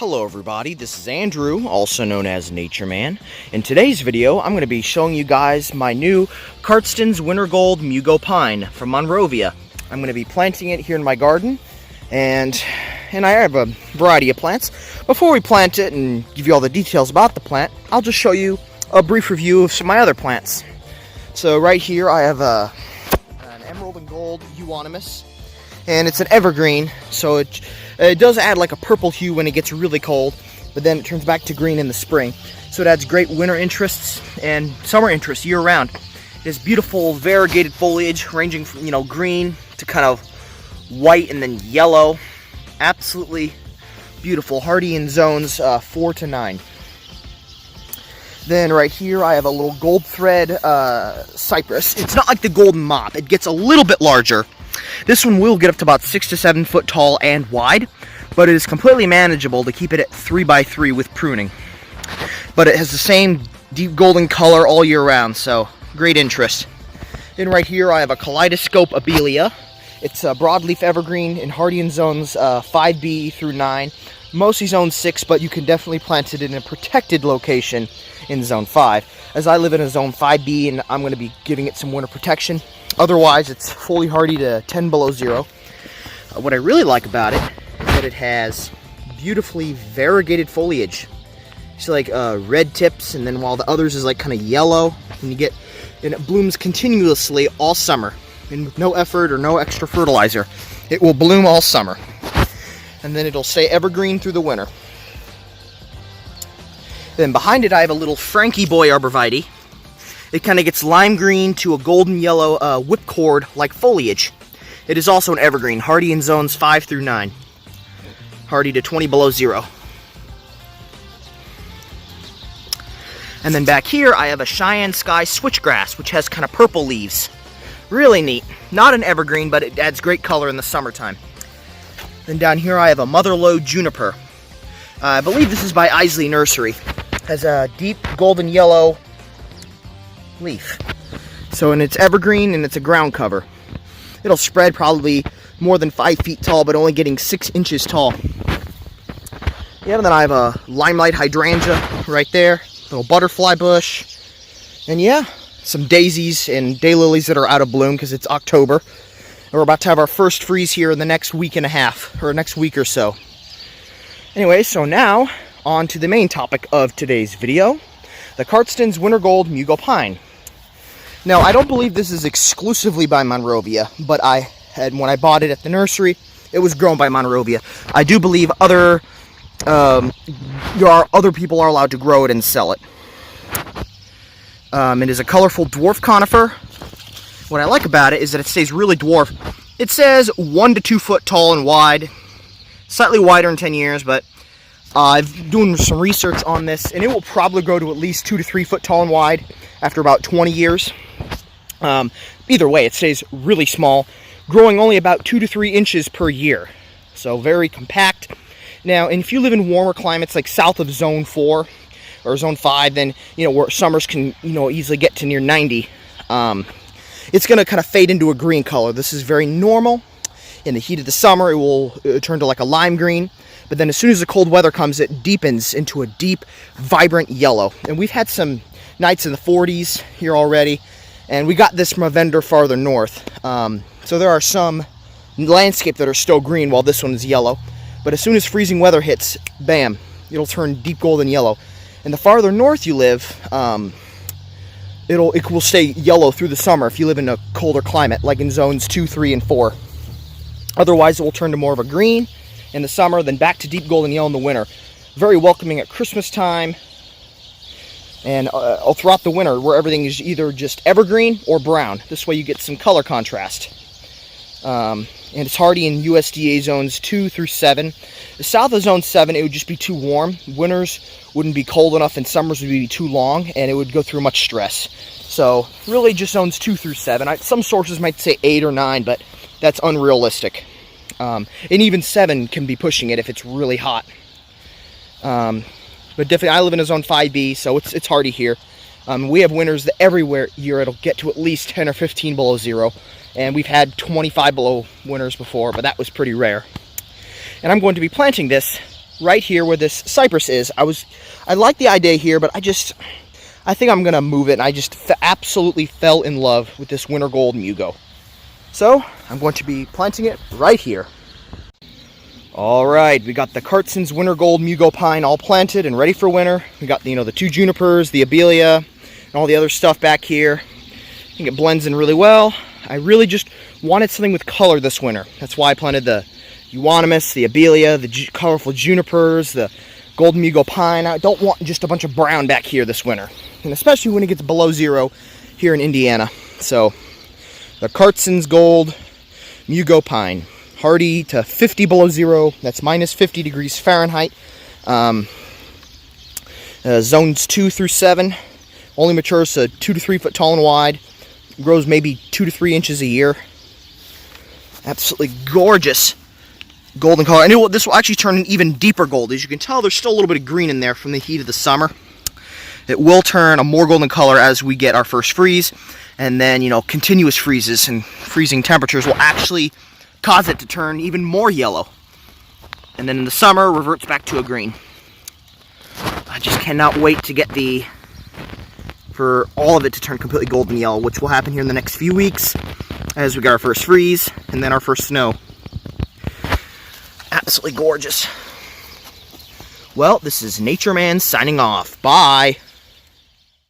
Hello everybody, this is Andrew, also known as NatureMan. In today's video, I'm going to be showing you guys my new Karstens Wintergold Mugo Pine from Monrovia. I'm going to be planting it here in my garden, and I have a variety of plants. Before we plant it and give you all the details about the plant, I'll just show you a brief review of some of my other plants. So right here I have an emerald and gold euonymus, and it's an evergreen, so it does add like a purple hue when it gets really cold, but then it turns back to green in the spring. So it adds great winter interests and summer interests year round. It has beautiful variegated foliage ranging from green to kind of white and then yellow. Absolutely beautiful, hardy in zones 4 to 9. Then right here I have a little gold thread cypress. It's not like the golden mop, it gets a little bit larger. This one will get up to about 6 to 7 foot tall and wide, but it is completely manageable to keep it at 3x3 with pruning. But it has the same deep golden color all year round, so great interest. Then right here I have a Kaleidoscope Aurelion. It's a broadleaf evergreen in hardy in zones 5B through 9. Mostly zone 6, but you can definitely plant it in a protected location in zone 5. As I live in a zone 5B, and I'm going to be giving it some winter protection. Otherwise, it's fully hardy to 10 below 0. What I really like about it is that it has beautifully variegated foliage. It's like red tips, and then while the others is like kind of yellow, and it blooms continuously all summer, and with no effort or no extra fertilizer. It will bloom all summer, and then it'll stay evergreen through the winter. Then behind it, I have a little Frankie Boy Arborvitae. It kind of gets lime green to a golden yellow whipcord like foliage. It is also an evergreen, hardy in zones 5 through 9. Hardy to 20 below 0. And then back here I have a Cheyenne Sky Switchgrass, which has kind of purple leaves. Really neat. Not an evergreen, but it adds great color in the summertime. Then down here I have a Motherlode Juniper. I believe this is by Isley Nursery. Has a deep golden yellow leaf. And it's evergreen and it's a ground cover. It'll spread probably more than 5 feet tall, but only getting 6 inches tall. Yeah, and then I have a limelight hydrangea right there, little butterfly bush, and yeah, some daisies and daylilies that are out of bloom because it's October. And we're about to have our first freeze here in the next week and a half, or next week or so. Anyway, so now on to the main topic of today's video, the Karstens Wintergold Mugo Pine. Now, I don't believe this is exclusively by Monrovia, but when I bought it at the nursery, it was grown by Monrovia. I do believe other people are allowed to grow it and sell it. It is a colorful dwarf conifer. What I like about it is that it stays really dwarf. It says 1 to 2 foot tall and wide, slightly wider in 10 years, but I've doing some research on this, and it will probably grow to at least 2 to 3 foot tall and wide after about 20 years. Either way, it stays really small, growing only about 2 to 3 inches per year. So very compact. Now, and if you live in warmer climates like south of zone 4 or zone 5, then, where summers can, easily get to near 90, it's going to kind of fade into a green color. This is very normal. In the heat of the summer, it will turn to like a lime green. But then as soon as the cold weather comes, it deepens into a deep, vibrant yellow. And we've had some nights in the 40s here already. And we got this from a vendor farther north. So there are some landscape that are still green while this one is yellow. But as soon as freezing weather hits, bam, it'll turn deep golden yellow. And the farther north you live, it will stay yellow through the summer if you live in a colder climate, like in zones 2, 3, and 4. Otherwise, it will turn to more of a green in the summer, then back to deep golden yellow in the winter. Very welcoming at Christmas time, and all throughout the winter, where everything is either just evergreen or brown. This way you get some color contrast. And it's hardy in USDA zones 2 through 7. South of zone 7, it would just be too warm. Winters wouldn't be cold enough, and summers would be too long, and it would go through much stress. So really just zones 2 through 7. Some sources might say 8 or 9, but that's unrealistic. And even 7 can be pushing it if it's really hot. But definitely, I live in a zone 5B, so it's hardy here. We have winters that every year it'll get to at least 10 or 15 below 0. And we've had 25 below winters before, but that was pretty rare. And I'm going to be planting this right here where this cypress is. I like the idea here, but I think I'm gonna move it, and I just absolutely fell in love with this Wintergold Mugo. So I'm going to be planting it right here. All right, we got the Karstens Wintergold Mugo pine all planted and ready for winter. We got the 2 junipers, the abelia, and all the other stuff back here. I think it blends in really well. I really just wanted something with color this winter. That's why I planted the euonymus, the abelia, the colorful junipers, the golden Mugo pine. I don't want just a bunch of brown back here this winter, and especially when it gets below 0 here in Indiana. So the Karstens Gold Mugo pine, hardy to 50 below 0. That's minus 50 degrees Fahrenheit. Zones 2 through 7. Only matures to 2 to 3 foot tall and wide. Grows maybe 2 to 3 inches a year. Absolutely gorgeous golden color. And this will actually turn an even deeper gold. As you can tell, there's still a little bit of green in there from the heat of the summer. It will turn a more golden color as we get our first freeze. And then, continuous freezes and freezing temperatures will actually cause it to turn even more yellow. And then in the summer, reverts back to a green. I just cannot wait to get for all of it to turn completely golden yellow, which will happen here in the next few weeks as we get our first freeze and then our first snow. Absolutely gorgeous. Well, this is NatureMan signing off. Bye.